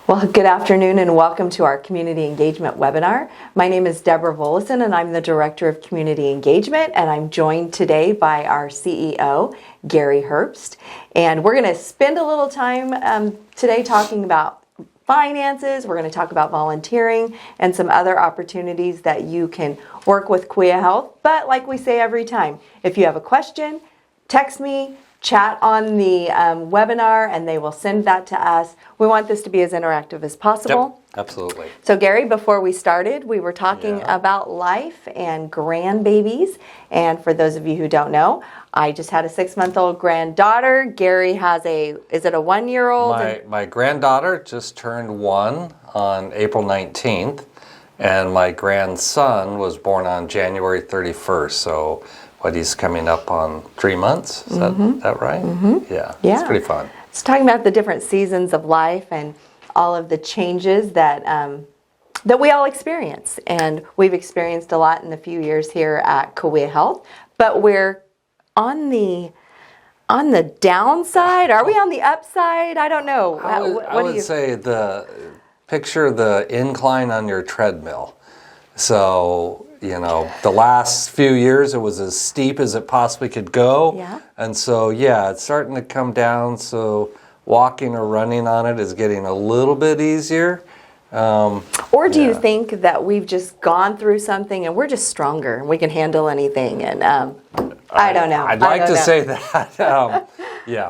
Well, good afternoon and welcome to our Community Engagement webinar. My name is Deborah Volison and I'm the Director of Community Engagement, and I'm joined today by our CEO, Gary Herbst. And we're going to spend a little time today talking about finances. We're going to talk about volunteering and some other opportunities that you can work with Cahuilla Health. But like we say every time, if you have a question, text me, chat on the webinar, and they will send that to us. We want this to be as interactive as possible. Yep, absolutely. So Gary, before we started, we were talking about life and grandbabies. And for those of you who don't know, I just had a 6-month-old granddaughter. Gary has is it a 1-year-old? My granddaughter just turned 1 on April 19th, and my grandson was born on January 31st. So he's coming up on 3 months. Is that right? Mm-hmm. Yeah. It's pretty fun. It's talking about the different seasons of life and all of the changes that that we all experience. And we've experienced a lot in the few years here at Cahuilla Health, but we're on the downside. Are we on the upside? I don't know. I would say picture the incline on your treadmill. So, the last few years it was as steep as it possibly could go. Yeah. And so, it's starting to come down. So walking or running on it is getting a little bit easier. Or do you think that we've just gone through something and we're just stronger and we can handle anything? And I don't know. I'd like to say that.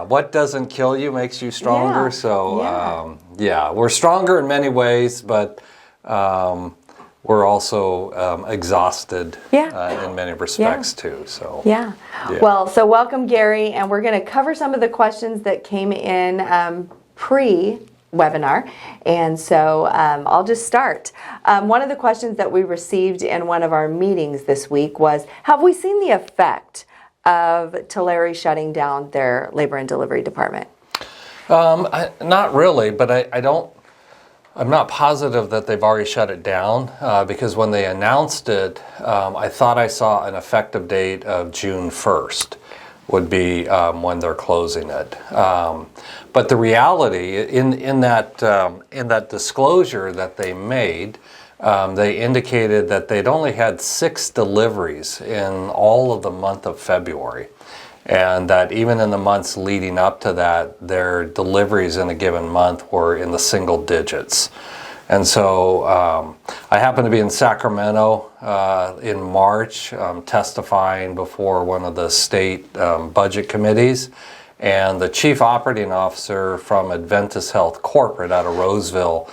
What doesn't kill you makes you stronger. So, we're stronger in many ways, but we're also exhausted in many respects too. So Well, so welcome, Gary, and we're going to cover some of the questions that came in pre-webinar, and so I'll just start. One of the questions that we received in one of our meetings this week was, have we seen the effect of Tulare shutting down their labor and delivery department? Not really, but I'm not positive that they've already shut it down because when they announced it, I thought I saw an effective date of June 1st would be when they're closing it. But the reality in that disclosure that they made, they indicated that they'd only had 6 deliveries in all of the month of February. And that even in the months leading up to that, their deliveries in a given month were in the single digits. And so I happened to be in Sacramento in March testifying before one of the state budget committees. And the chief operating officer from Adventist Health Corporate out of Roseville,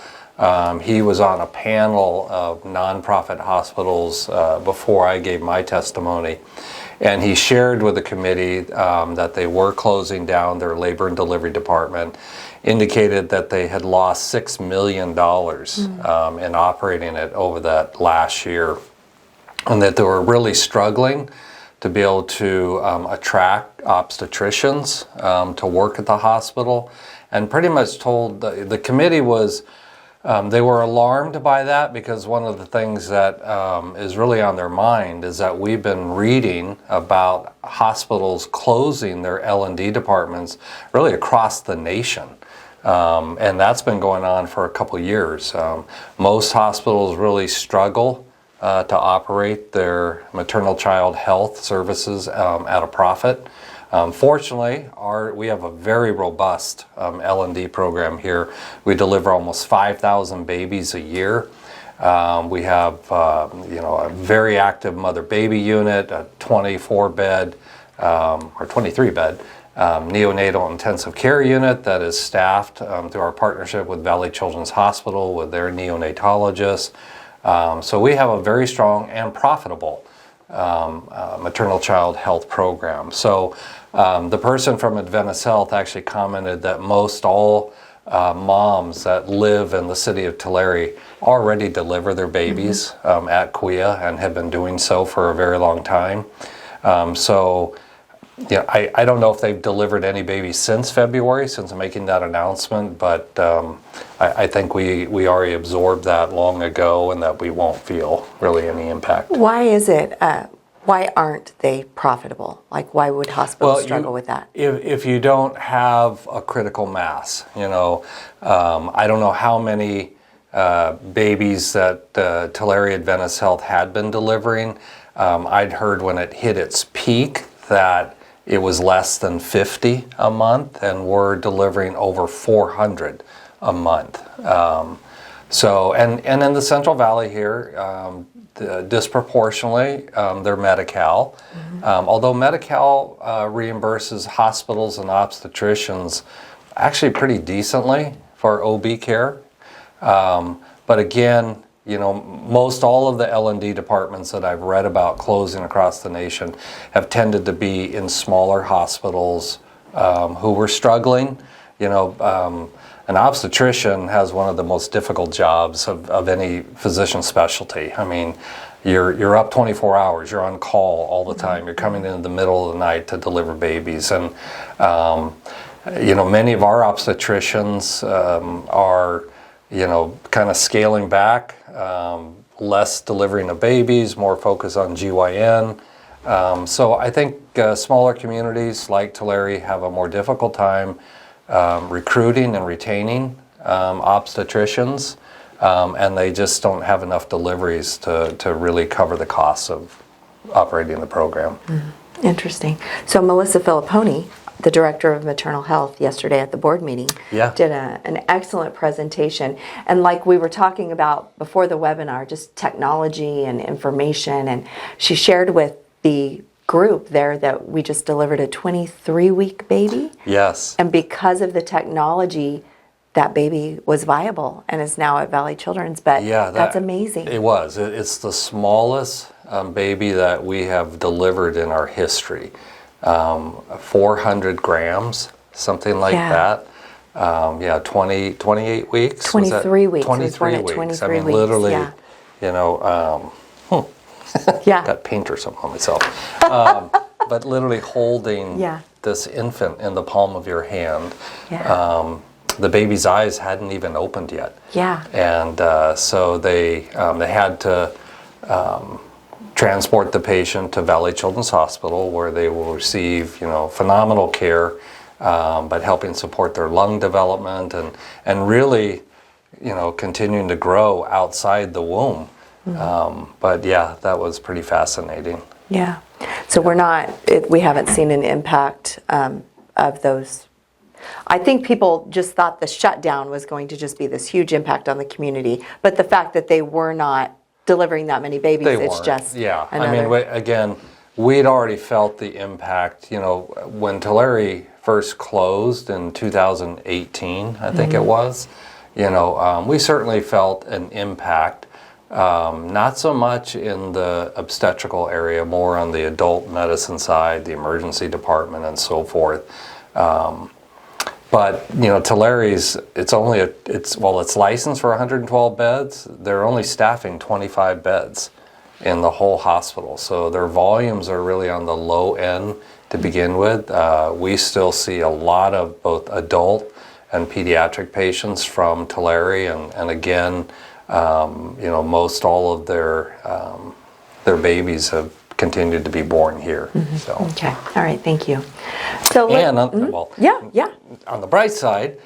he was on a panel of nonprofit hospitals before I gave my testimony. And he shared with the committee that they were closing down their labor and delivery department, indicated that they had lost $6 million in operating it over that last year, and that they were really struggling to be able to attract obstetricians to work at the hospital, and pretty much told the committee was they were alarmed by that because one of the things that is really on their mind is that we've been reading about hospitals closing their L&D departments really across the nation. And that's been going on for a couple of years. Most hospitals really struggle to operate their maternal child health services at a profit. Fortunately, we have a very robust L&D program here. We deliver almost 5,000 babies a year. We have a very active mother-baby unit, a 24-bed or 23-bed neonatal intensive care unit that is staffed through our partnership with Valley Children's Hospital with their neonatologists. So we have a very strong and profitable maternal child health program. So the person from Adventist Health actually commented that most all moms that live in the city of Tulare already deliver their babies at Cahuilla and have been doing so for a very long time. I don't know if they've delivered any babies since February, since making that announcement, but I think we already absorbed that long ago and that we won't feel really any impact. Why is it? Why aren't they profitable? Like, why would hospitals struggle with that? If you don't have a critical mass, I don't know how many babies that Tulare Adventist Health had been delivering. I'd heard when it hit its peak that it was less than 50 a month, and we're delivering over 400 a month. So, and in the Central Valley here, disproportionately, they're Medi-Cal. Although Medi-Cal reimburses hospitals and obstetricians actually pretty decently for OB care. But again, most all of the L&D departments that I've read about closing across the nation have tended to be in smaller hospitals who were struggling. An obstetrician has one of the most difficult jobs of any physician specialty. I mean, you're up 24 hours, you're on call all the time, you're coming in the middle of the night to deliver babies. And, many of our obstetricians are, kind of scaling back, less delivering of babies, more focus on GYN. So I think smaller communities like Tulare have a more difficult time recruiting and retaining obstetricians, and they just don't have enough deliveries to really cover the costs of operating the program. Interesting. So Melissa Filipponi, the director of maternal health, yesterday at the board meeting, did an excellent presentation. And like we were talking about before the webinar, just technology and information, and she shared with the group there that we just delivered a 23-week baby. Yes. And because of the technology, that baby was viable and is now at Valley Children's. But that's amazing. It was. It's the smallest baby that we have delivered in our history. 400 grams, something like that. 28 weeks. 23 weeks. 23 weeks. 23 I mean, weeks. literally, got paint or something on myself. But literally holding this infant in the palm of your hand. The baby's eyes hadn't even opened yet. And so they had to transport the patient to Valley Children's Hospital, where they will receive, phenomenal care, but helping support their lung development and really, continuing to grow outside the womb. But that was pretty fascinating. So we haven't seen an impact of those. I think people just thought the shutdown was going to just be this huge impact on the community, but the fact that they were not delivering that many babies, it's just I mean, again, we'd already felt the impact. When Tulare first closed in 2018, I think it was, we certainly felt an impact. Not so much in the obstetrical area, more on the adult medicine side, the emergency department, and so forth. But Tulare's, it's licensed for 112 beds. They're only staffing 25 beds in the whole hospital, so their volumes are really on the low end to begin with. We still see a lot of both adult and pediatric patients from Tulare, and again, most all of their babies have continued to be born here. So. Okay. All right. Thank you. So on the bright side,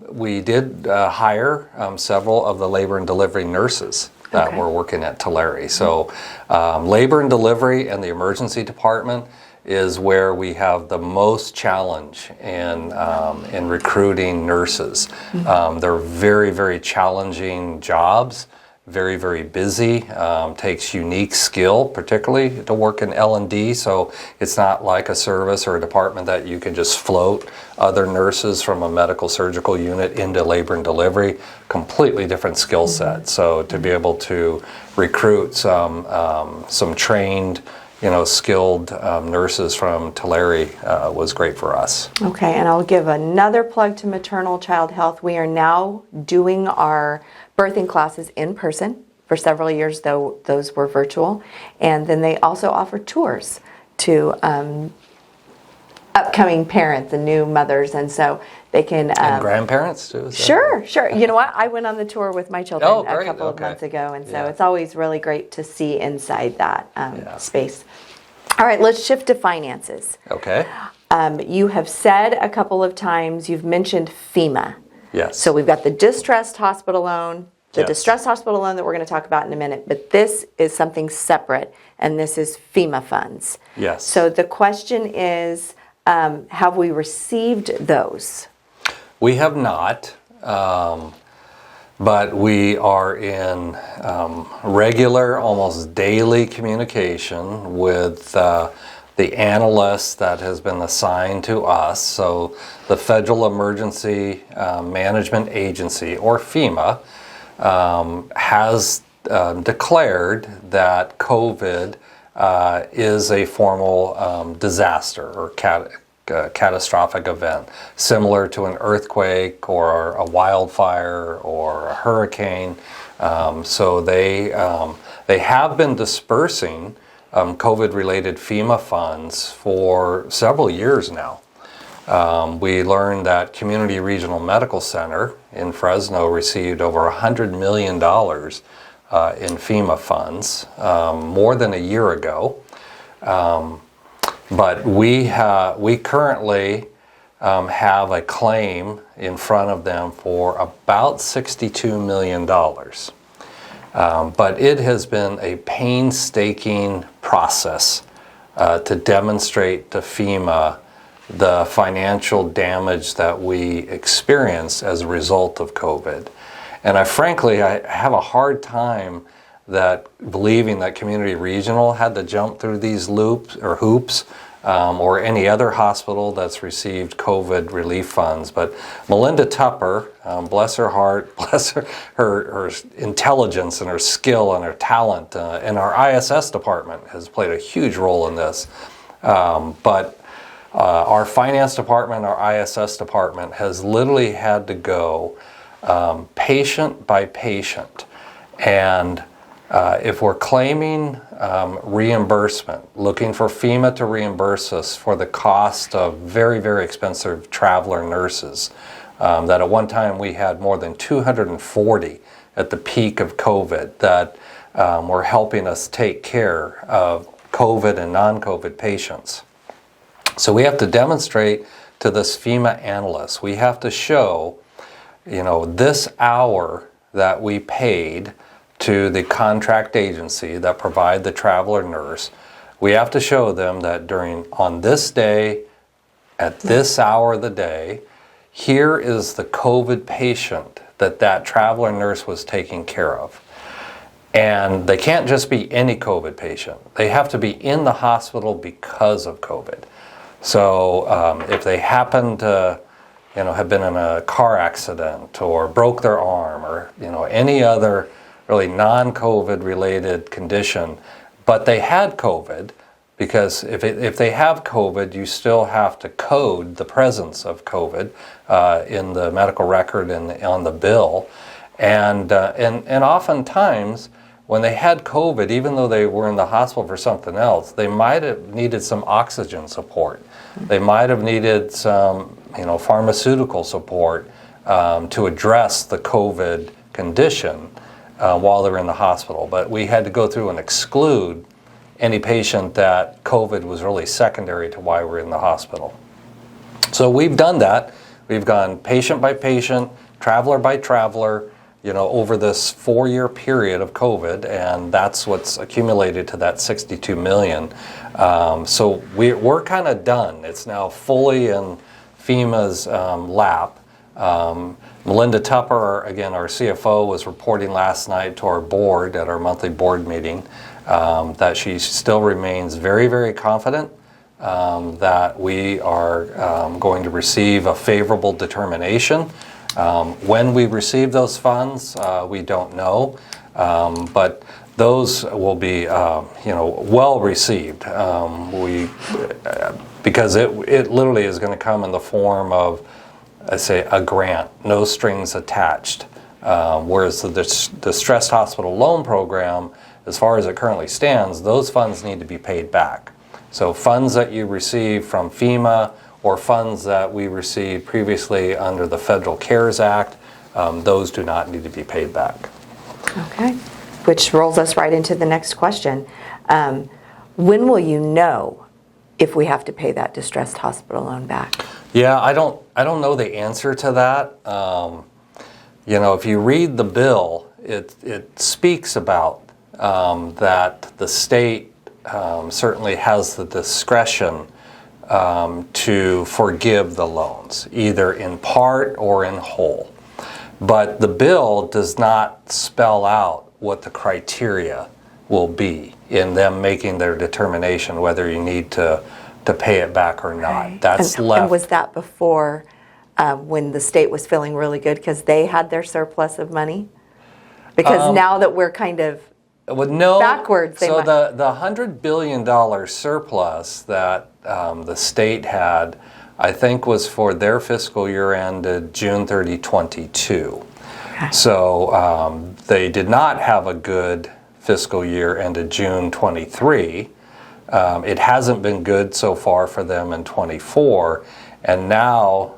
we did hire several of the labor and delivery nurses that were working at Tulare. So labor and delivery and the emergency department is where we have the most challenge in recruiting nurses. They're very, very challenging jobs, very, very busy, takes unique skill, particularly to work in L&D, so it's not like a service or a department that you can just float other nurses from a medical surgical unit into labor and delivery. Completely different skill set. So to be able to recruit some trained, skilled nurses from Tulare was great for us. Okay, and I'll give another plug to Maternal Child Health. We are now doing our birthing classes in person. For several years, though, those were virtual. And then they also offer tours to upcoming parents and new mothers. And so They can. And grandparents too? Is that Sure. You know what? I went on the tour with my children Oh, a great. couple of Okay. months ago, and so Yeah. it's always really great to see inside that space. All right, let's shift to finances. Okay. You have said a couple of times, you've mentioned FEMA. Yes. So we've got the distressed hospital loan, the Yes. distressed hospital loan that we're going to talk about in a minute, but this is something separate, and this is FEMA funds. Yes. So the question is, have we received those? We have not, but we are in regular, almost daily communication with the analyst that has been assigned to us. So the Federal Emergency Management Agency, or FEMA, has declared that COVID is a formal disaster or catastrophic event, similar to an earthquake or a wildfire or a hurricane. So they have been dispersing COVID-related FEMA funds for several years now. We learned that Community Regional Medical Center in Fresno received over $100 million in FEMA funds more than a year ago. But we currently have a claim in front of them for about $62 million. But it has been a painstaking process to demonstrate to FEMA the financial damage that we experienced as a result of COVID. And I have a hard time believing that Community Regional had to jump through these hoops, or any other hospital that's received COVID relief funds. But Melinda Tupper, bless her heart, bless her intelligence and her skill and her talent, and our ISS department has played a huge role in this. But our finance department, our ISS department has literally had to go patient by patient. And if we're claiming reimbursement, looking for FEMA to reimburse us for the cost of very, very expensive traveler nurses, that at one time we had more than 240 at the peak of COVID that were helping us take care of COVID and non-COVID patients. So we have to demonstrate to this FEMA analyst, we have to show, this hour that we paid to the contract agency that provide the traveler nurse, we have to show them that on this day, at this hour of the day, here is the COVID patient that traveler nurse was taking care of. And they can't just be any COVID patient. They have to be in the hospital because of COVID. So if they happen to have been in a car accident or broke their arm or any other really non-COVID related condition, but they had COVID, because if they have COVID, you still have to code the presence of COVID in the medical record and on the bill. And oftentimes, when they had COVID, even though they were in the hospital for something else, they might have needed some oxygen support. They might have needed some, pharmaceutical support to address the COVID condition while they're in the hospital. But we had to go through and exclude any patient that COVID was really secondary to why we're in the hospital. So we've done that. We've gone patient by patient, traveler by traveler, over this 4-year period of COVID, and that's what's accumulated to that 62 million. So we're kind of done. It's now fully in FEMA's lap. Melinda Tupper, again, our CFO, was reporting last night to our board at our monthly board meeting that she still remains very, very confident that we are going to receive a favorable determination. When we receive those funds, we don't know, but those will be, well received. Because it literally is going to come in the form of, I say, a grant, no strings attached. Whereas the Distressed Hospital Loan Program, as far as it currently stands, those funds need to be paid back. So funds that you receive from FEMA or funds that we received previously under the Federal CARES Act, those do not need to be paid back. Okay, which rolls us right into the next question. When will you know if we have to pay that distressed hospital loan back? Yeah, I don't know the answer to that. If you read the bill, it speaks about that the state certainly has the discretion to forgive the loans, either in part or in whole. But the bill does not spell out what the criteria will be in them making their determination whether you need to pay it back or not. Right. That's and, left. And was that before when the state was feeling really good because they had their surplus of money? Because now that we're kind of backwards. So the $100 billion surplus that the state had, I think, was for their fiscal year ended June 30, 22. Okay. So they did not have a good fiscal year ended June 23. It hasn't been good so far for them in 24, and now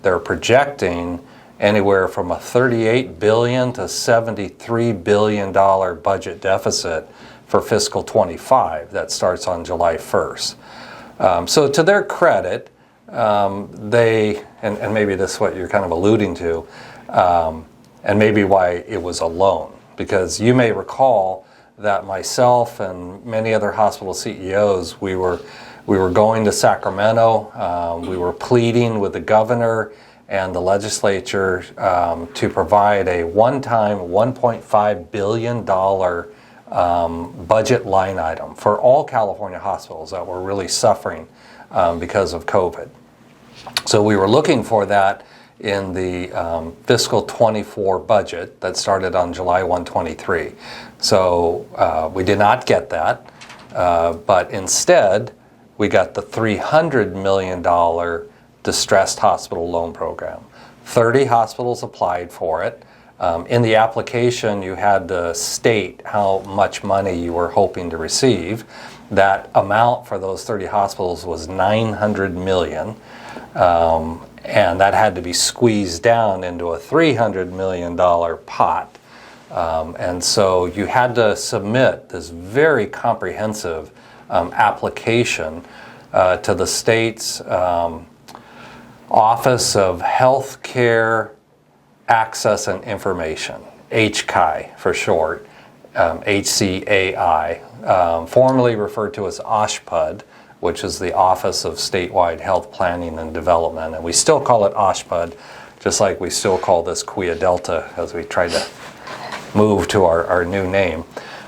they're projecting anywhere from a $38 billion to $73 billion budget deficit for fiscal 25 that starts on July 1st. So to their credit, they, and maybe this is what you're kind of alluding to, and maybe why it was a loan, because you may recall that myself and many other hospital CEOs, we were going to Sacramento, we were pleading with the governor and the legislature to provide a one-time $1.5 billion budget line item for all California hospitals that were really suffering because of COVID. So we were looking for that in the fiscal 24 budget that started on July 1, 23. So we did not get that, but instead we got the $300 million distressed hospital loan program. 30 hospitals applied for it. In the application, you had to state how much money you were hoping to receive. That amount for those 30 hospitals was $900 million. And that had to be squeezed down into a $300 million pot. And so you had to submit this very comprehensive application to the state's Office of Healthcare Access and Information, HCAI for short, HCAI, formerly referred to as OSHPD, which is the Office of Statewide Health Planning and Development. And we still call it OSHPD, just like we still call this Quia Delta as we try to move to our new name.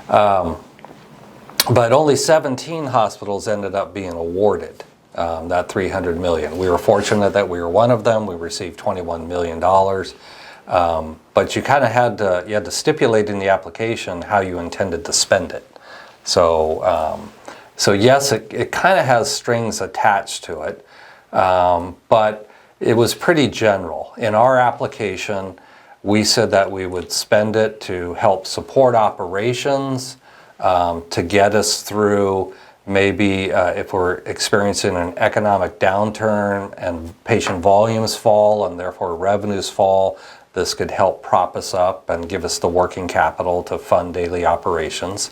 But only 17 hospitals ended up being awarded that $300 million. We were fortunate that we were one of them. We received $21 million. But you kind of had to stipulate in the application how you intended to spend it. So yes, it kind of has strings attached to it, but it was pretty general. In our application, we said that we would spend it to help support operations, to get us through maybe if we're experiencing an economic downturn and patient volumes fall and therefore revenues fall, this could help prop us up and give us the working capital to fund daily operations.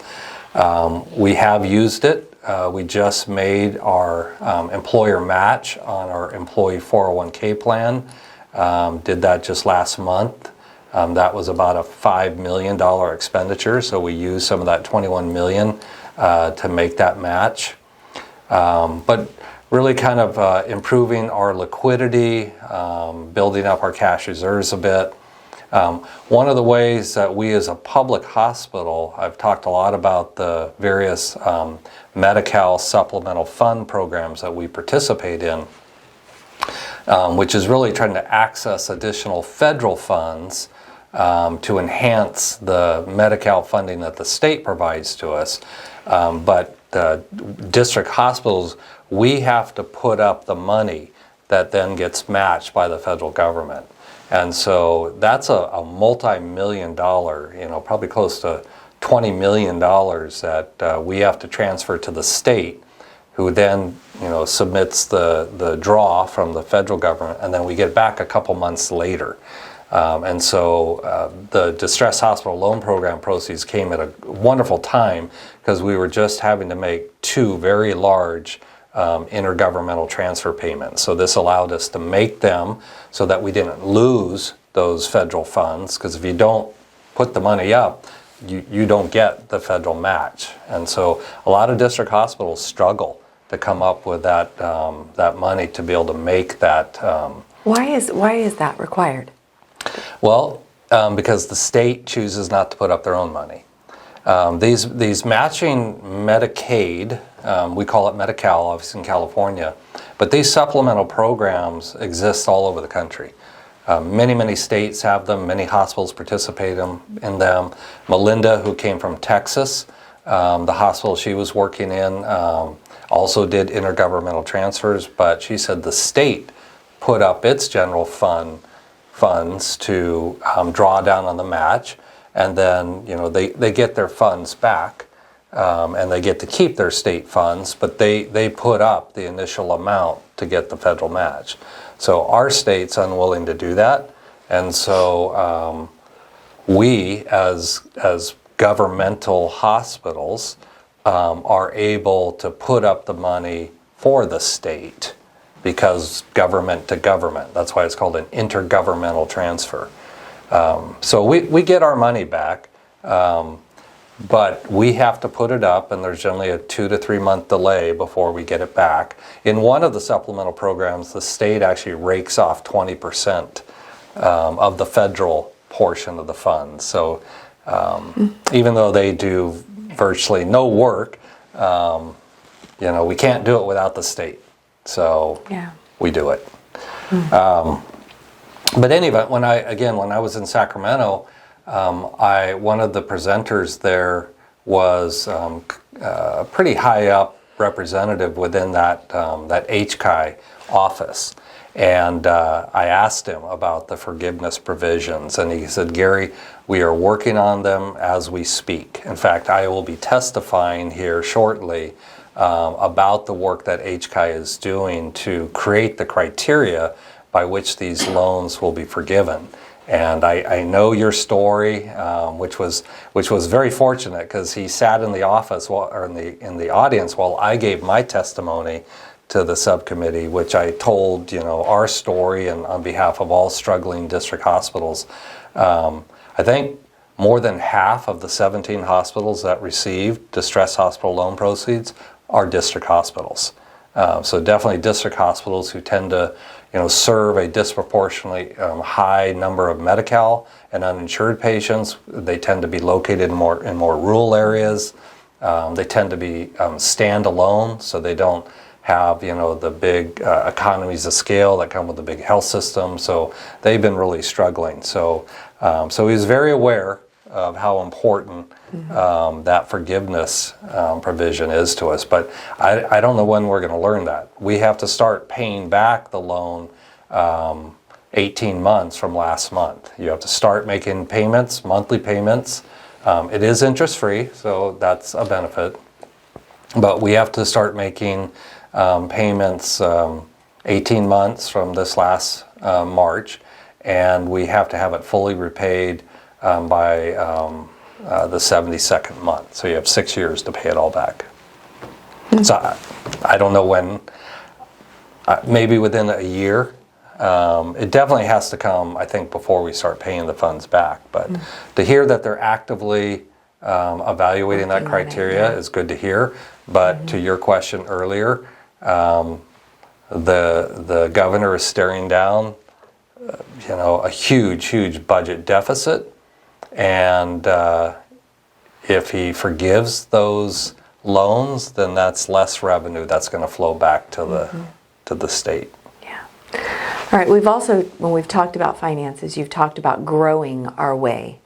We have used it. We just made our employer match on our employee 401k plan. Did that just last month. That was about a $5 million expenditure, so we used some of that $21 million to make that match. But really kind of improving our liquidity, building up our cash reserves a bit. One of the ways that we as a public hospital, I've talked a lot about the various Medi-Cal supplemental fund programs that we participate in, which is really trying to access additional federal funds to enhance the Medi-Cal funding that the state provides to us. But the district hospitals, we have to put up the money that then gets matched by the federal government. And so that's a multi-million dollar, probably close to $20 million that we have to transfer to the state who then submits the draw from the federal government, and then we get back a couple months later. And so the Distress Hospital Loan Program proceeds came at a wonderful time because we were just having to make 2 very large intergovernmental transfer payments. So this allowed us to make them so that we didn't lose those federal funds, because if you don't put the money up, you don't get the federal match. And so a lot of district hospitals struggle to come up with that money to be able to make that. Why is that required? Well, because the state chooses not to put up their own money. These matching Medicaid, we call it Medi-Cal, obviously in California, but these supplemental programs exist all over the country. Many states have them. Many hospitals participate in them. Melinda, who came from Texas, the hospital she was working in, also did intergovernmental transfers, but she said the state put up its general funds to draw down on the match, and then they get their funds back, and they get to keep their state funds, but they put up the initial amount to get the federal match. So our state's unwilling to do that, and so we as governmental hospitals are able to put up the money for the state, because government to government. That's why it's called an intergovernmental transfer. So we get our money back, but we have to put it up, and there's generally a 2 to 3 month delay before we get it back. In one of the supplemental programs, the state actually rakes off 20% of the federal portion of the funds. So even though they do virtually no work, we can't do it without the state. So we do it. But anyway, when I was in Sacramento, one of the presenters there was a pretty high up representative within that HCI office. And I asked him about the forgiveness provisions, and he said, "Gary, we are working on them as we speak. In fact, I will be testifying here shortly about the work that HCI is doing to create the criteria by which these loans will be forgiven." And I know your story, which was very fortunate, because he sat in the office or in the audience while I gave my testimony to the subcommittee, which I told our story and on behalf of all struggling district hospitals. I think more than half of the 17 hospitals that received distress hospital loan proceeds are district hospitals. So definitely district hospitals who tend to serve a disproportionately high number of Medi-Cal and uninsured patients. They tend to be located in more rural areas. They tend to be standalone, so they don't have the big economies of scale that come with the big health system. So they've been really struggling. So he's very aware of how important that forgiveness provision is to us. But I don't know when we're going to learn that. We have to start paying back the loan 18 months from last month. You have to start making payments, monthly payments. It is interest-free, so that's a benefit. But we have to start making payments 18 months from this last March, and we have to have it fully repaid by the 72nd month. So you have 6 years to pay it all back. So I don't know when, maybe within a year. It definitely has to come, I think, before we start paying the funds back. But to hear that they're actively evaluating that criteria is good to hear. But to your question earlier, the governor is staring down a huge budget deficit, and if he forgives those loans, then that's less revenue that's going to flow back to the state. Yeah. All right. We've also, when we've talked about finances, you've talked about growing our way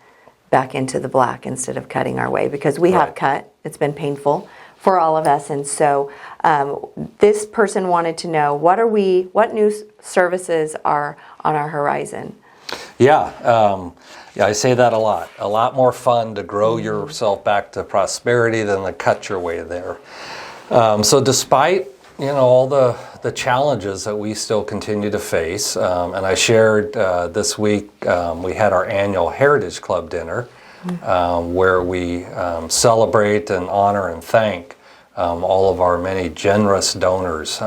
back into the black instead of cutting our way, because we have cut. It's been painful for all of us, and so this person wanted to know what new services are on our horizon. Yeah, I say that a lot. A lot more fun to grow yourself back to prosperity than to cut your way there. So despite all the challenges that we still continue to face, and I shared this week we had our annual Heritage Club dinner where we celebrate and honor and thank all of our many generous donors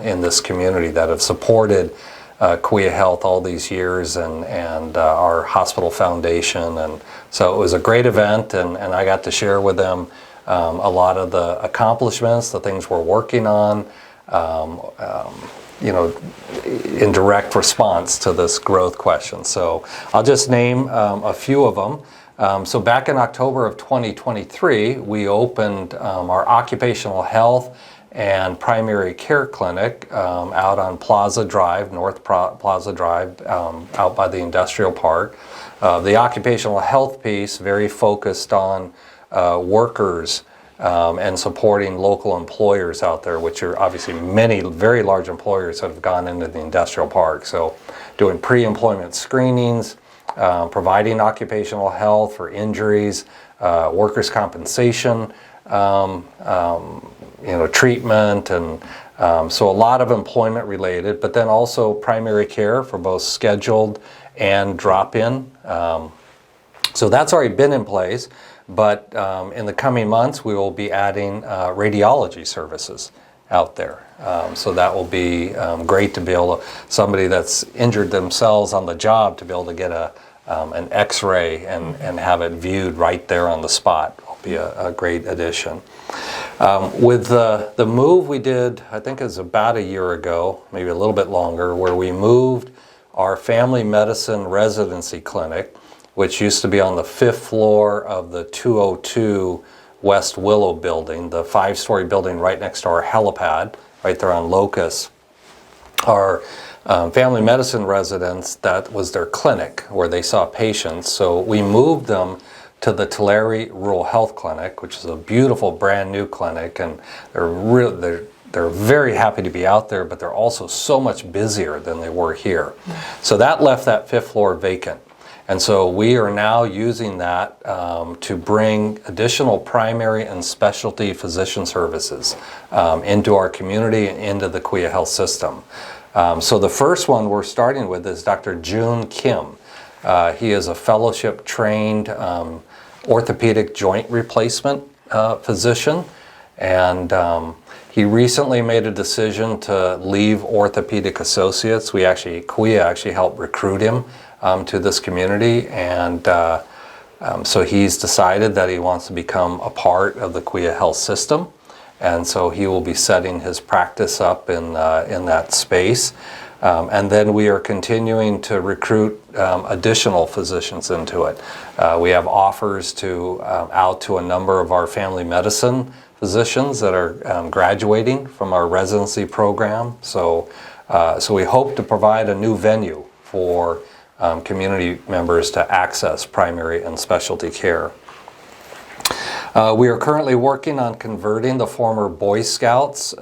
in this community that have supported Cahuilla Health all these years and our hospital foundation. And so it was a great event, and I got to share with them a lot of the accomplishments, the things we're working on, in direct response to this growth question. So I'll just name a few of them. So back in October of 2023, we opened our occupational health and primary care clinic out on Plaza Drive, North Plaza Drive, out by the industrial park. The occupational health piece, very focused on workers and supporting local employers out there, which are obviously many very large employers that have gone into the industrial park. So doing pre-employment screenings, providing occupational health for injuries, workers' compensation, treatment, and so a lot of employment related, but then also primary care for both scheduled and drop-in. So that's already been in place, but in the coming months we will be adding radiology services out there. So that will be great to be able to, somebody that's injured themselves on the job, to be able to get an x-ray and have it viewed right there on the spot. Will be a great addition. With the move we did, I think it was about a year ago, maybe a little bit longer, where we moved our family medicine residency clinic, which used to be on the 5th floor of the 202 West Willow building, the 5-story building right next to our helipad, right there on Locust. Our family medicine residents, that was their clinic where they saw patients. So we moved them to the Tulare Rural Health Clinic, which is a beautiful brand new clinic, and they're very happy to be out there, but they're also so much busier than they were here. So that left that 5th floor vacant. And so we are now using that to bring additional primary and specialty physician services into our community and into the Cahuilla Health system. So the first one we're starting with is Dr. Jun Kim. He is a fellowship-trained orthopedic joint replacement physician, and he recently made a decision to leave Orthopedic Associates. Cahuilla actually helped recruit him to this community, and so he's decided that he wants to become a part of the Cahuilla Health system, and so he will be setting his practice up in that space. And then we are continuing to recruit additional physicians into it. We have offers out to a number of our family medicine physicians that are graduating from our residency program. So we hope to provide a new venue for community members to access primary and specialty care. We are currently working on converting the former Boy Scouts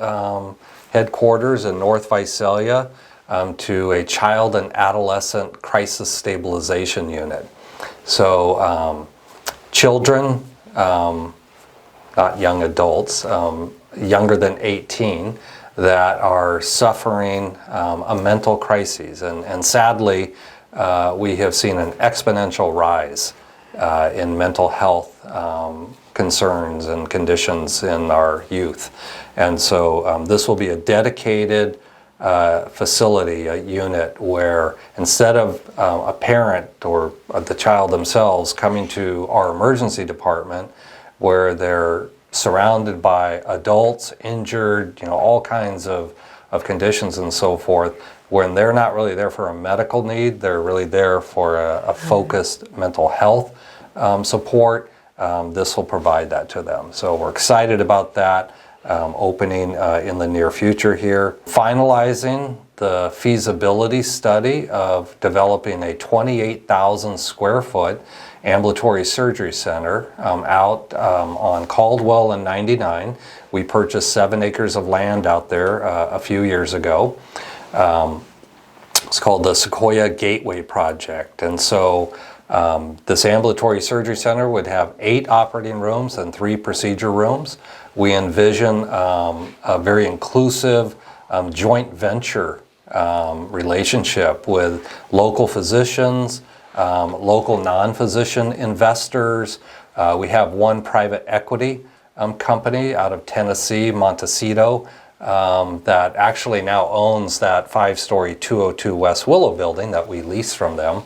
headquarters in North Visalia to a child and adolescent crisis stabilization unit. So children, not young adults, younger than 18, that are suffering a mental crisis. And sadly, we have seen an exponential rise in mental health concerns and conditions in our youth. And so this will be a dedicated facility, a unit, where instead of a parent or the child themselves coming to our emergency department, where they're surrounded by adults, injured, all kinds of conditions and so forth, when they're not really there for a medical need, they're really there for a focused mental health support. This will provide that to them. So we're excited about that opening in the near future here. Finalizing the feasibility study of developing a 28,000 square foot ambulatory surgery center out on Caldwell and 99. We purchased 7 acres of land out there a few years ago. It's called the Sequoia Gateway Project. And so This ambulatory surgery center would have 8 operating rooms and 3 procedure rooms. We envision a very inclusive joint venture relationship with local physicians, local non-physician investors. We have one private equity company out of Tennessee, Montecito, that actually now owns that 5-story 202 West Willow building that we lease from them.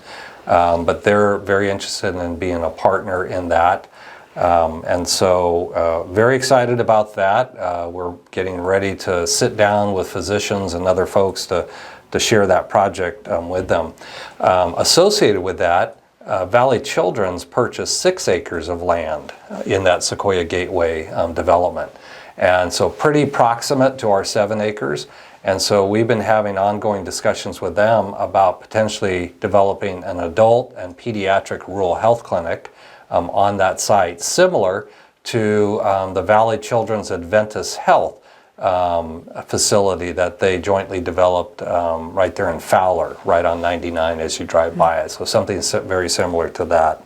But they're very interested in being a partner in that. And so very excited about that. We're getting ready to sit down with physicians and other folks to share that project with them. Associated with that, Valley Children's purchased 6 acres of land in that Sequoia Gateway development. And so pretty proximate to our 7 acres. And so we've been having ongoing discussions with them about potentially developing an adult and pediatric rural health clinic on that site, similar to the Valley Children's Adventist Health facility that they jointly developed right there in Fowler, right on 99 as you drive by it. So something very similar to that.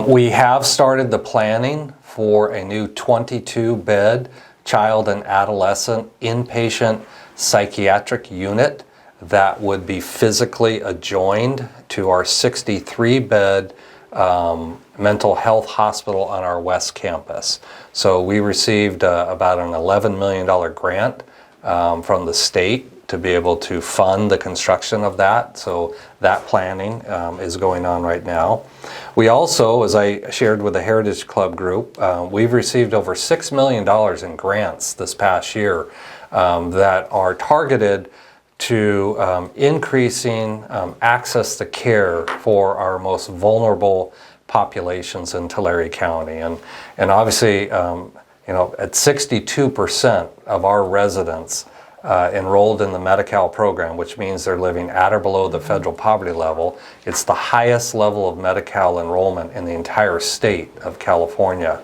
We have started the planning for a new 22-bed child and adolescent inpatient psychiatric unit that would be physically adjoined to our 63-bed mental health hospital on our west campus. So we received about an $11 million grant from the state to be able to fund the construction of that. So that planning is going on right now. We also, as I shared with the Heritage Club group, we've received over $6 million in grants this past year that are targeted to increasing access to care for our most vulnerable populations in Tulare County. And obviously, at 62% of our residents enrolled in the Medi-Cal program, which means they're living at or below the federal poverty level. It's the highest level of Medi-Cal enrollment in the entire state of California.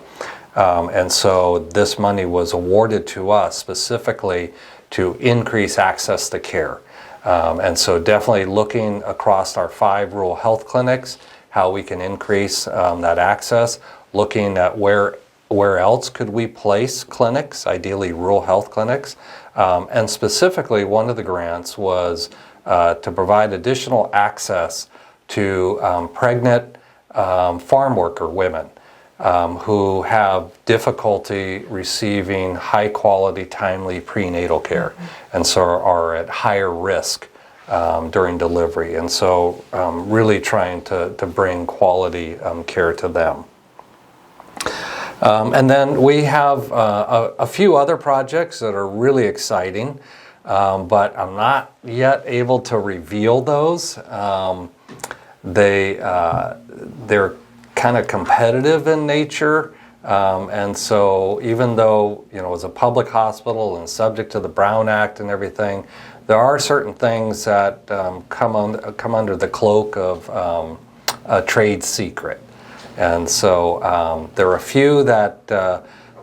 And so this money was awarded to us specifically to increase access to care. And so definitely looking across our 5 rural health clinics, how we can increase that access, looking at where else could we place clinics, ideally rural health clinics. And specifically, one of the grants was to provide additional access to pregnant farm worker women who have difficulty receiving high quality, timely prenatal care, and so are at higher risk during delivery. And so really trying to bring quality care to them. And then we have a few other projects that are really exciting, but I'm not yet able to reveal those. They're kind of competitive in nature, and so even though it's a public hospital and subject to the Brown Act and everything, there are certain things that come under the cloak of a trade secret. And so there are a few that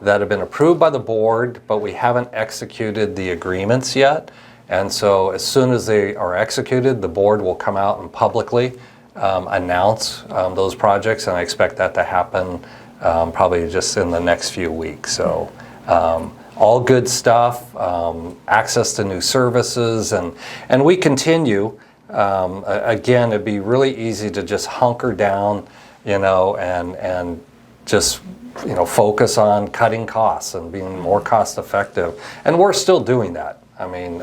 have been approved by the board, but we haven't executed the agreements yet. And so as soon as they are executed, the board will come out and publicly announce those projects, and I expect that to happen probably just in the next few weeks. So all good stuff, access to new services, and we continue. Again, it'd be really easy to just hunker down, and just, focus on cutting costs and being more cost effective. And we're still doing that. I mean,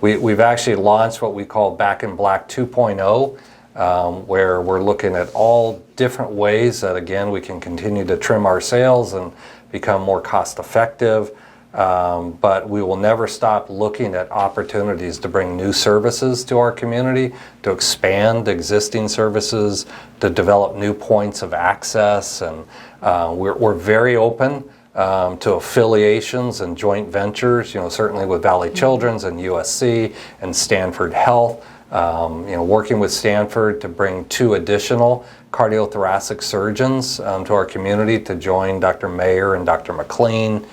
we've actually launched what we call Back in Black 2.0, where we're looking at all different ways that, again, we can continue to trim our sales and become more cost effective. But we will never stop looking at opportunities to bring new services to our community, to expand existing services, to develop new points of access. And we're very open to affiliations and joint ventures, certainly with Valley Children's and USC and Stanford Health. Working with Stanford to bring 2 additional cardiothoracic surgeons to our community to join Dr. Mayer and Dr. McLean.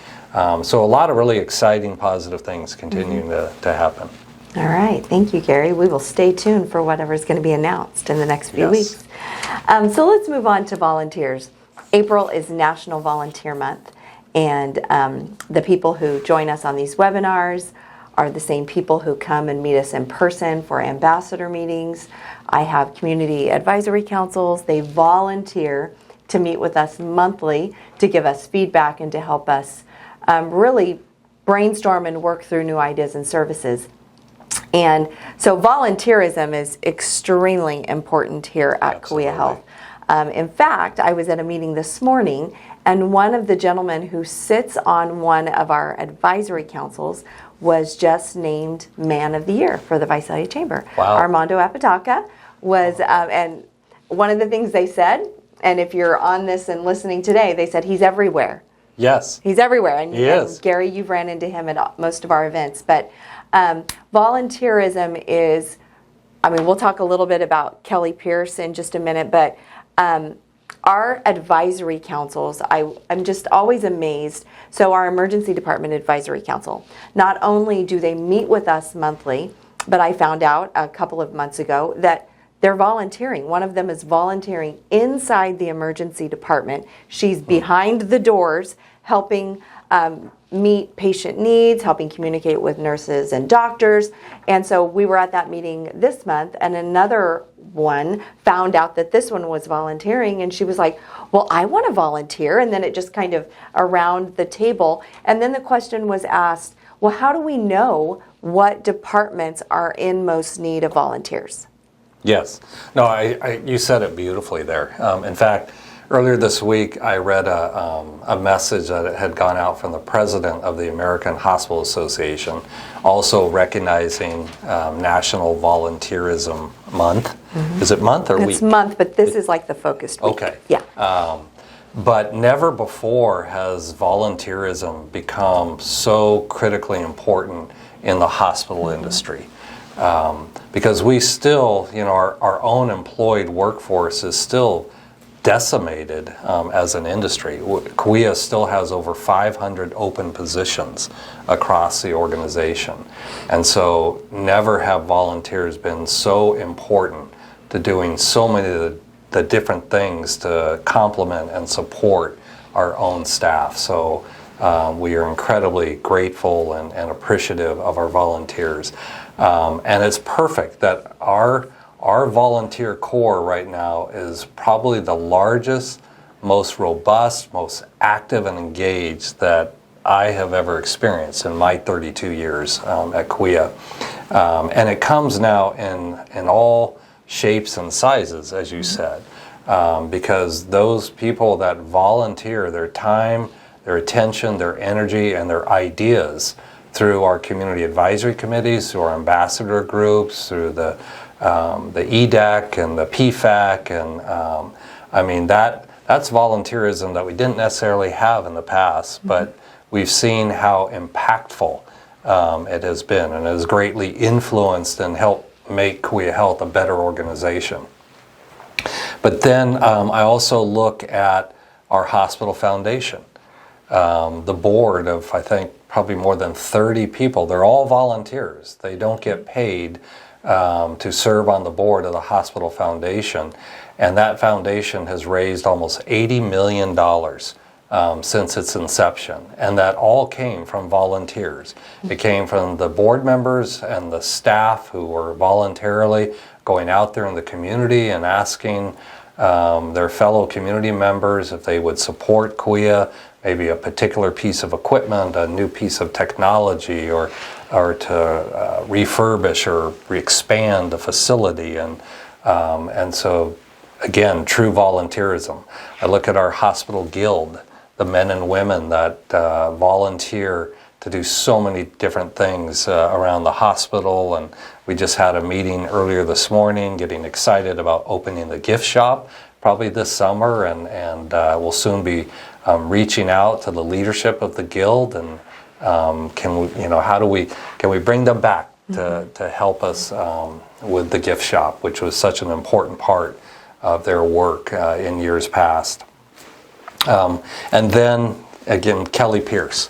So a lot of really exciting, positive things continuing to happen. All right, thank you, Gary. We will stay tuned for whatever's going to be announced in the next few Yes. weeks. So let's move on to volunteers. April is National Volunteer Month, and the people who join us on these webinars are the same people who come and meet us in person for ambassador meetings. I have community advisory councils. They volunteer to meet with us monthly to give us feedback and to help us really brainstorm and work through new ideas and services. And so volunteerism is extremely important here at Absolutely. Cahuilla Health. In fact, I was at a meeting this morning, and one of the gentlemen who sits on one of our advisory councils was just named Man of the Year for the Visalia Chamber. Wow. Armando Apodaca was, and one of the things they said, and if you're on this and listening today, they said he's everywhere. Yes. He's everywhere. And, He is. and Gary, you've ran into him at most of our events. But volunteerism is, I mean, we'll talk a little bit about Kelly Pierce in just a minute, but our advisory councils, I'm just always amazed. So our Emergency Department Advisory Council, not only do they meet with us monthly, but I found out a couple of months ago that they're volunteering. One of them is volunteering inside the emergency department. She's behind the doors helping meet patient needs, helping communicate with nurses and doctors. And so we were at that meeting this month, and another one found out that this one was volunteering, and she was like, well, I want to volunteer. And then it just kind of around the table. And then the question was asked, well, how do we know what departments are in most need of volunteers? Yes. No, you said it beautifully there. In fact, earlier this week, I read a message that had gone out from the president of the American Hospital Association, also recognizing National Volunteerism Month. Mm-hmm. Is it month or week? It's month, but this is like the focused week. Okay. Yeah. But never before has volunteerism become so critically important in the hospital industry. Because we still, our own employed workforce is still decimated as an industry. Cahuilla still has over 500 open positions across the organization. And so never have volunteers been so important to doing so many of the different things to complement and support our own staff. So we are incredibly grateful and appreciative of our volunteers. And it's perfect that our volunteer corps right now is probably the largest, most robust, most active and engaged that I have ever experienced in my 32 years at Cahuilla. And it comes now in all shapes and sizes, as you said, because those people that volunteer their time, their attention, their energy, and their ideas through our community advisory committees, through our ambassador groups, through the EDAC and the PFAC, and I mean that's volunteerism that we didn't necessarily have in the past, but we've seen how impactful it has been, and it has greatly influenced and helped make Cahuilla Health a better organization. But then I also look at our hospital foundation, the board of, I think, probably more than 30 people. They're all volunteers. They don't get paid to serve on the board of the hospital foundation. And that foundation has raised almost $80 million since its inception. And that all came from volunteers. It came from the board members and the staff who were voluntarily going out there in the community and asking their fellow community members if they would support Cahuilla, maybe a particular piece of equipment, a new piece of technology, or to refurbish or expand the facility. And so, again, true volunteerism. I look at our hospital guild, the men and women that volunteer to do so many different things around the hospital. And we just had a meeting earlier this morning, getting excited about opening the gift shop probably this summer, and we'll soon be reaching out to the leadership of the guild, and can we bring them back to help us with the gift shop, which was such an important part of their work in years past. And then again, Kelly Pierce.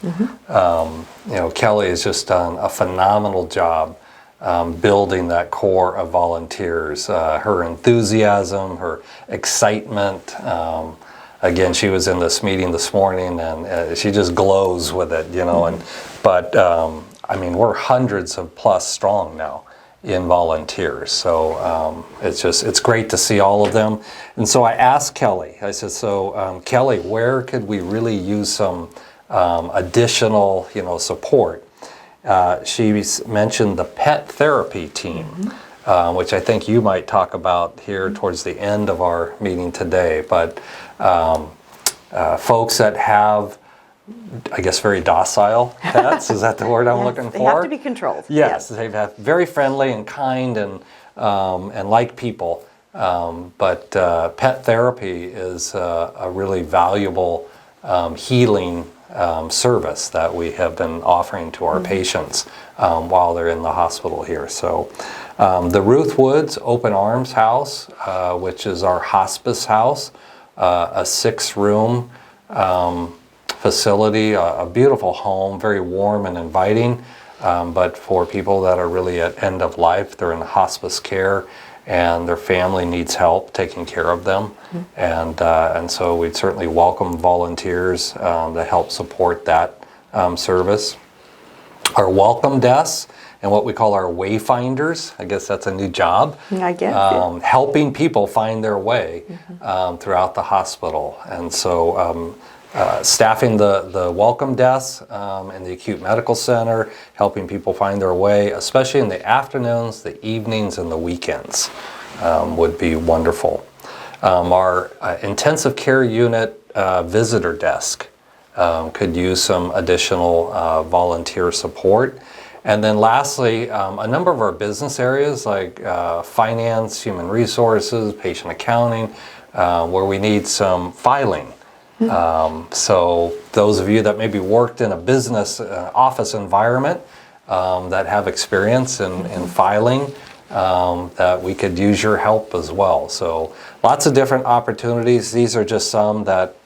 Kelly has just done a phenomenal job building that core of volunteers. Her enthusiasm, her excitement. Again, she was in this meeting this morning, and she just glows with it, you know. But I mean, we're hundreds of plus strong now in volunteers. So it's great to see all of them. And so I asked Kelly. I said, so Kelly, where could we really use some additional, you know, support? She mentioned the pet therapy team, which I think you might talk about here towards the end of our meeting today. But folks that have, I guess, very docile pets, is that the word I'm looking for? They have to be controlled. Yes, they have very friendly and kind and like people. But pet therapy is a really valuable healing service that we have been offering to our patients while they're in the hospital here. So the Ruth Woods Open Arms House, which is our hospice house, a 6-room facility, a beautiful home, very warm and inviting, but for people that are really at end of life, they're in hospice care, and their family needs help taking care of them. And so we'd certainly welcome volunteers to help support that service. Our welcome desks and what we call our wayfinders, I guess that's a new job. I guess. Helping people find their way throughout the hospital. And so staffing the welcome desks in the acute medical center, helping people find their way, especially in the afternoons, the evenings, and the weekends would be wonderful. Our intensive care unit visitor desk could use some additional volunteer support. And then lastly, a number of our business areas like finance, human resources, patient accounting, where we need some filing. So those of you that maybe worked in a business office environment that have experience in filing, that we could use your help as well. So lots of different opportunities. These are just some that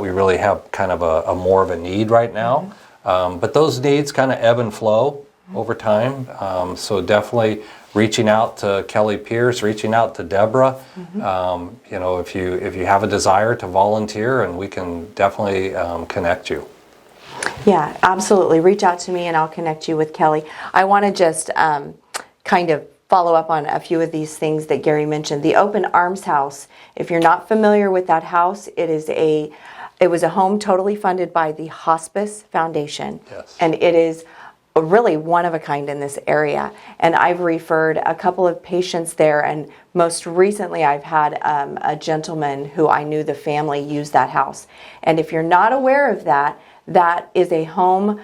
we really have kind of a more of a need right now. But those needs kind of ebb and flow over time. So definitely reaching out to Kelly Pierce, reaching out to Deborah. You know, if you have a desire to volunteer, and we can definitely connect you. Yeah, absolutely. Reach out to me and I'll connect you with Kelly. I want to just kind of follow up on a few of these things that Gary mentioned. The Open Arms House, if you're not familiar with that house, it was a home totally funded by the Hospice Foundation. Yes. And it is really one of a kind in this area. And I've referred a couple of patients there, and most recently I've had a gentleman who I knew the family used that house. And if you're not aware of that, that is a home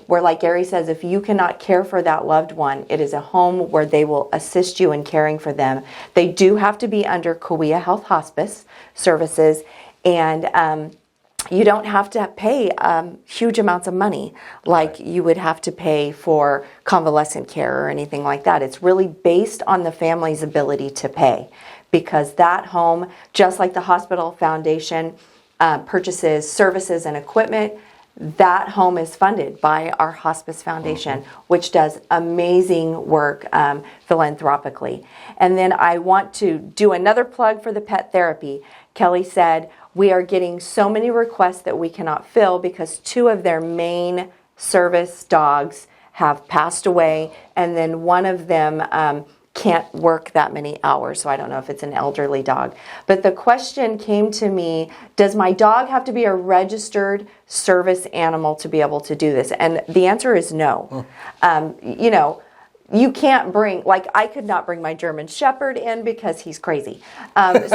where, like Gary says, if you cannot care for that loved one, it is a home where they will assist you in caring for them. They do have to be under Cahuilla Health Hospice Services, and you don't have to pay huge amounts of money like you would have to pay for convalescent care or anything like that. It's really based on the family's ability to pay, because that home, just like the Hospital Foundation purchases services and equipment, that home is funded by our Hospice Foundation, which does amazing work philanthropically. And then I want to do another plug for the pet therapy. Kelly said, we are getting so many requests that we cannot fill because 2 of their main service dogs have passed away, and then one of them can't work that many hours, so I don't know if it's an elderly dog. But the question came to me, does my dog have to be a registered service animal to be able to do this? And the answer is no. You know, you can't bring, like I could not bring my German Shepherd in because he's crazy. But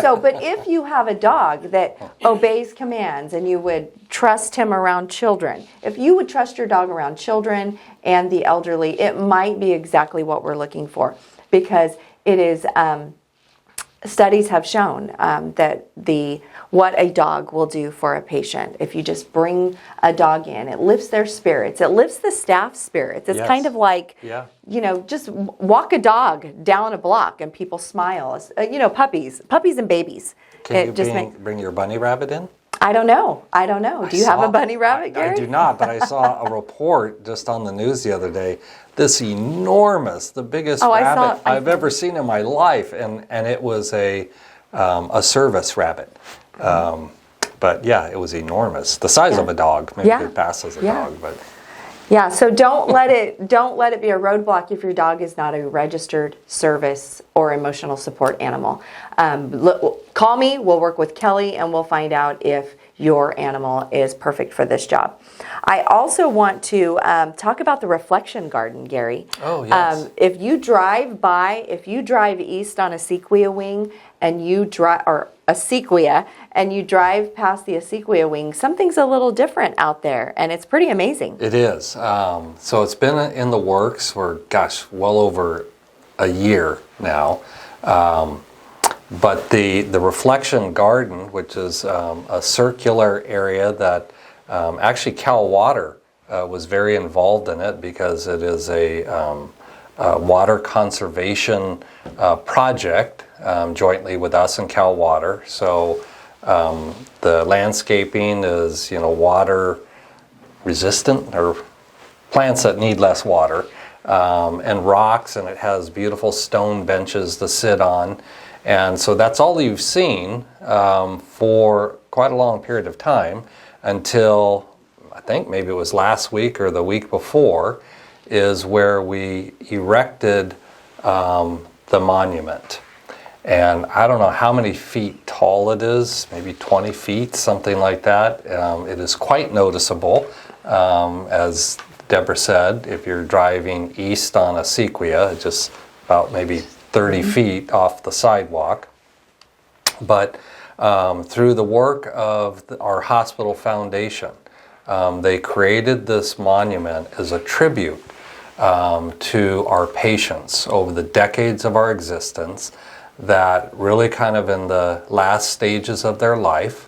if you have a dog that obeys commands and you would trust him around children, if you would trust your dog around children and the elderly, it might be exactly what we're looking for. Because it is, studies have shown that what a dog will do for a patient. If you just bring a dog in, it lifts their spirits. It lifts the staff's spirits. It's kind of like, you know, just walk a dog down a block and people smile. You know, puppies and babies. Can you bring your bunny rabbit in? I don't know. Do you have a bunny rabbit, Gary? I do not, but I saw a report just on the news the other day. This enormous, the biggest rabbit I've ever seen in my life, and it was a service rabbit. But yeah, it was enormous, the size of a dog. Maybe it passes a dog, but. Yeah, so don't let it be a roadblock if your dog is not a registered service or emotional support animal. Call me, we'll work with Kelly, and we'll find out if your animal is perfect for this job. I also want to talk about the reflection garden, Gary. Oh, yes. If you drive east on a sequoia wing and you drive past the sequoia wing, something's a little different out there, and it's pretty amazing. It is. So it's been in the works for, well over a year now. But the reflection garden, which is a circular area that actually Cal Water was very involved in it, because it is a water conservation project jointly with us and Cal Water. So the landscaping is, water resistant, or plants that need less water, and rocks, and it has beautiful stone benches to sit on. And so that's all you've seen for quite a long period of time, until I think maybe it was last week or the week before, is where we erected the monument. And I don't know how many feet tall it is, maybe 20 feet, something like that. It is quite noticeable. As Deborah said, if you're driving east on a sequoia, just about maybe 30 feet off the sidewalk. But through the work of our hospital foundation, they created this monument as a tribute to our patients over the decades of our existence, that really kind of in the last stages of their life,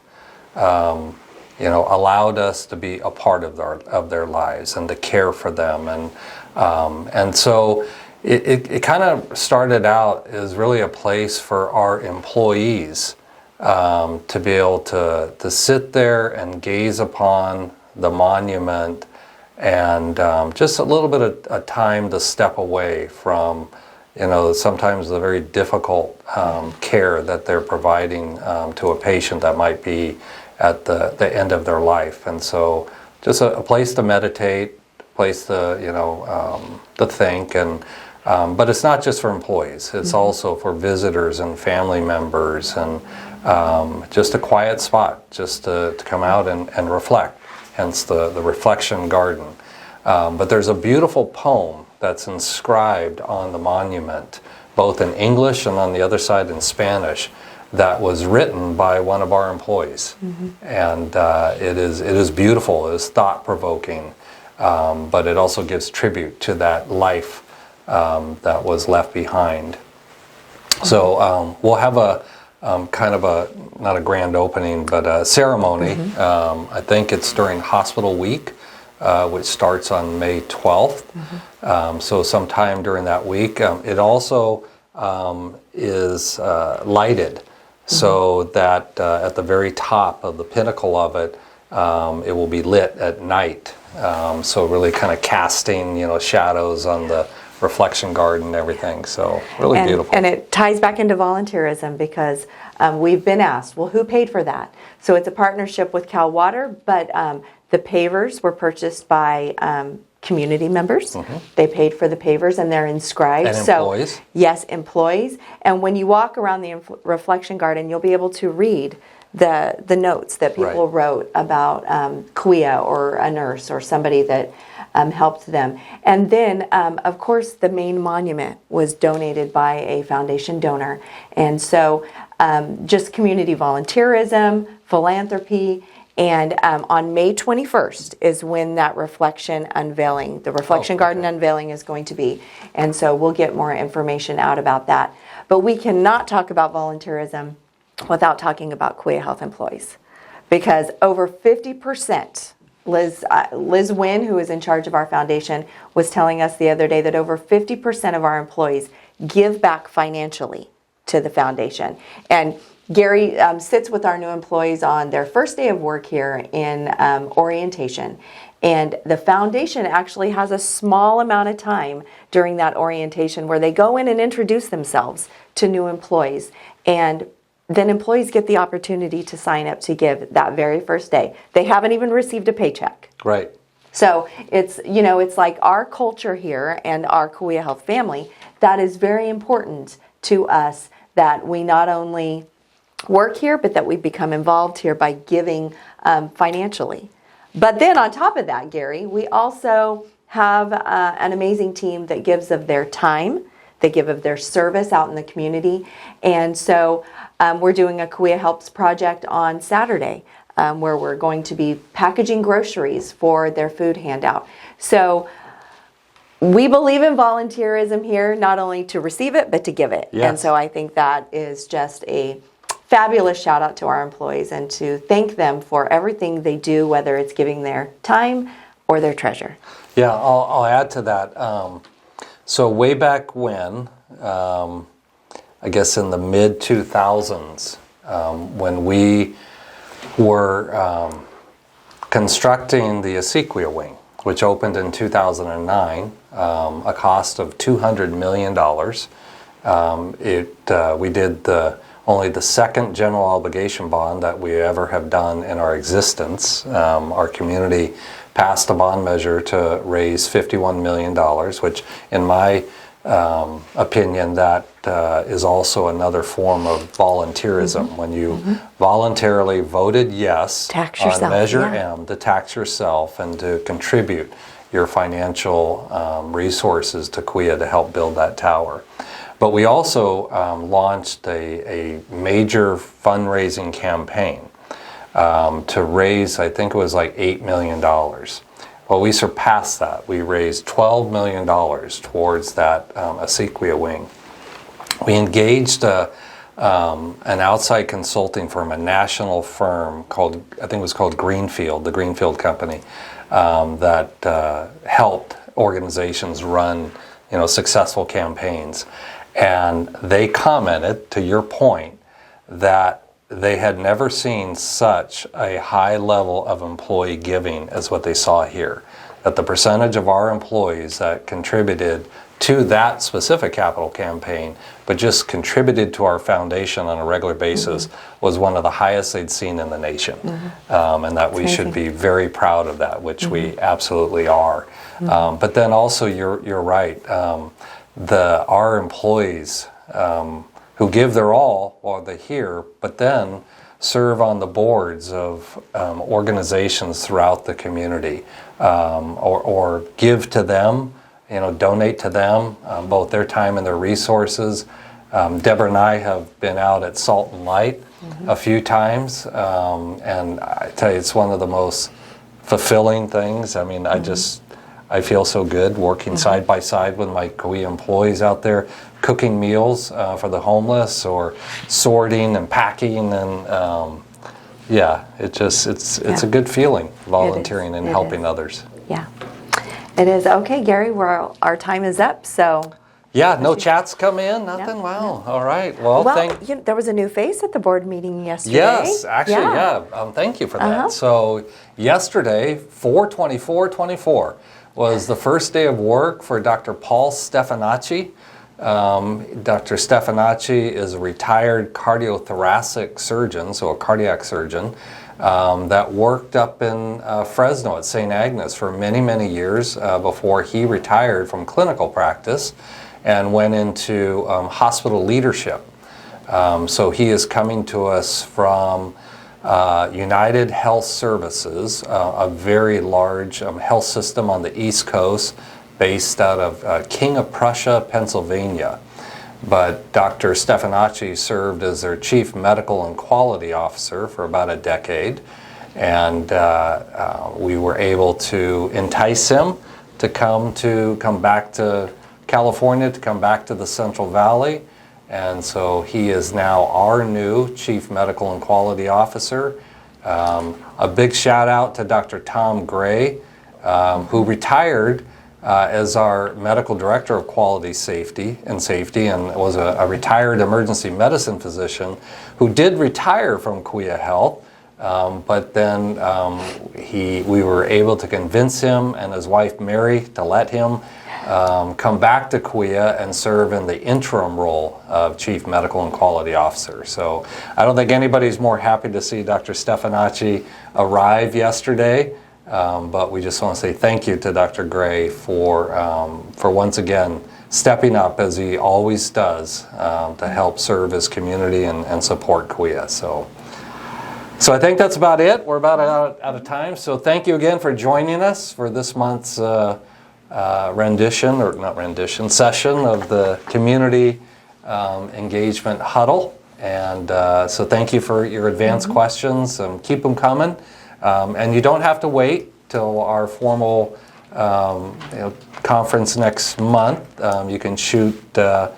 allowed us to be a part of their lives and to care for them. And so it kind of started out as really a place for our employees to be able to sit there and gaze upon the monument, and just a little bit of a time to step away from sometimes the very difficult care that they're providing to a patient that might be at the end of their life. And so just a place to meditate, a place to think, and but it's not just for employees, it's also for visitors and family members, and just a quiet spot just to come out and reflect, hence the reflection garden. But there's a beautiful poem that's inscribed on the monument, both in English and on the other side in Spanish, that was written by one of our employees. And it is beautiful, it is thought-provoking, but it also gives tribute to that life that was left behind. So we'll have a kind of not a grand opening, but a ceremony. I think it's during Hospital Week, which starts on May 12th. So sometime during that week. It also is lighted, so that at the very top of the pinnacle of it, it will be lit at night. So really kind of casting, shadows on the reflection garden and everything. So really beautiful. And it ties back into volunteerism, because we've been asked, well, who paid for that? So it's a partnership with Cal Water, but the pavers were purchased by community members. They paid for the pavers, and they're inscribed. And employees. Yes, employees. And when you walk around the reflection garden, you'll be able to read the notes that people wrote about Kuya, or a nurse, or somebody that helped them. And then, of course, the main monument was donated by a foundation donor. And so just community volunteerism, philanthropy. And on May 21st is when that reflection garden unveiling is going to be. And so we'll get more information out about that. But we cannot talk about volunteerism without talking about Kuya Health employees. Because over 50%, Liz Wynn, who is in charge of our foundation, was telling us the other day that over 50% of our employees give back financially to the foundation. And Gary sits with our new employees on their first day of work here in orientation. And the foundation actually has a small amount of time during that orientation where they go in and introduce themselves to new employees. And then employees get the opportunity to sign up to give that very first day. They haven't even received a paycheck. Right. So it's, you know, it's like our culture here and our Cahuilla Health family, that is very important to us, that we not only work here, but that we become involved here by giving financially. But then on top of that, Gary, we also have an amazing team that gives of their time, they give of their service out in the community. And so we're doing a Cahuilla Helps project on Saturday where we're going to be packaging groceries for their food handout. So we believe in volunteerism here, not only to receive it, but to give it. Yes. And so I think that is just a fabulous shout out to our employees and to thank them for everything they do, whether it's giving their time or their treasure. Yeah, I'll add to that. So way back when, I guess in the mid 2000s, when we were constructing the Asequia wing, which opened in 2009, a cost of $200 million. We did only the second general obligation bond that we ever have done in our existence. Our community passed a bond measure to raise $51 million, which in my opinion, that is also another form of volunteerism. When you voluntarily voted yes Tax on yourself, Measure yeah. M to tax yourself and to contribute your financial resources to Cahuilla to help build that tower. But we also launched a major fundraising campaign to raise, I think it was like $8 million. Well, we surpassed that. We raised $12 million towards that Asequia wing. We engaged an outside consulting firm, a national firm called, I think it was called Greenfield, the Greenfield Company, that helped organizations run, successful campaigns. And they commented, to your point, that they had never seen such a high level of employee giving as what they saw here. That the percentage of our employees that contributed to that specific capital campaign, but just contributed to our foundation on a regular basis, was one of the highest they'd seen in the nation. And that we should be very proud of that, which we absolutely are. But then also, you're right. Our employees who give their all while they're here, but then serve on the boards of organizations throughout the community, or give to them, donate to them, both their time and their resources. Deborah and I have been out at Salt and Light a few times, and I tell you, it's one of the most fulfilling things. I mean, I feel so good working side by side with my Cahuilla employees out there, cooking meals for the homeless, or sorting and packing, and it's a good feeling, volunteering and helping others. Yeah, it is. Okay, Gary, our time is up. So yeah, no chats come in, nothing. No, Wow. All right. Well, there was a new face at the board meeting yesterday. Yes, actually, yeah. Thank you for that. So yesterday, 4/24/24. was the first day of work for Dr. Paul Stefanacci. Dr. Stefanacci is a retired cardiothoracic surgeon, so a cardiac surgeon, that worked up in Fresno at St. Agnes for many, many years before he retired from clinical practice and went into hospital leadership. So he is coming to us from United Health Services, a very large health system on the East Coast, based out of King of Prussia, Pennsylvania. But Dr. Stefanacci served as their Chief Medical and Quality Officer for about a decade, and we were able to entice him to come back to California, to come back to the Central Valley. And so he is now our new Chief Medical and Quality Officer. A big shout out to Dr. Tom Gray, who retired as our medical director of quality safety and was a retired emergency medicine physician who did retire from Kuya Health. But then we were able to convince him and his wife Mary to let him come back to Kuya and serve in the interim role of Chief Medical and Quality Officer. So I don't think anybody's more happy to see Dr. Stefanacci arrive yesterday, but we just want to say thank you to Dr. Gray for once again stepping up as he always does to help serve his community and support Kuya. So I think that's about it. We're about out of time. So thank you again for joining us for this month's session of the Community Engagement Huddle. And so thank you for your advanced questions. Keep them coming. And you don't have to wait till our formal conference next month. You can shoot Deborah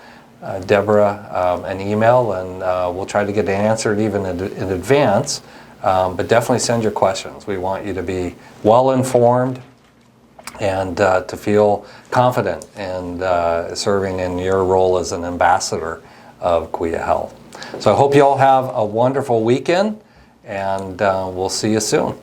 an email, and we'll try to get it answered even in advance. But definitely send your questions. We want you to be well informed and to feel confident in serving in your role as an ambassador of Kuya Health. So I hope you all have a wonderful weekend, and we'll see you soon.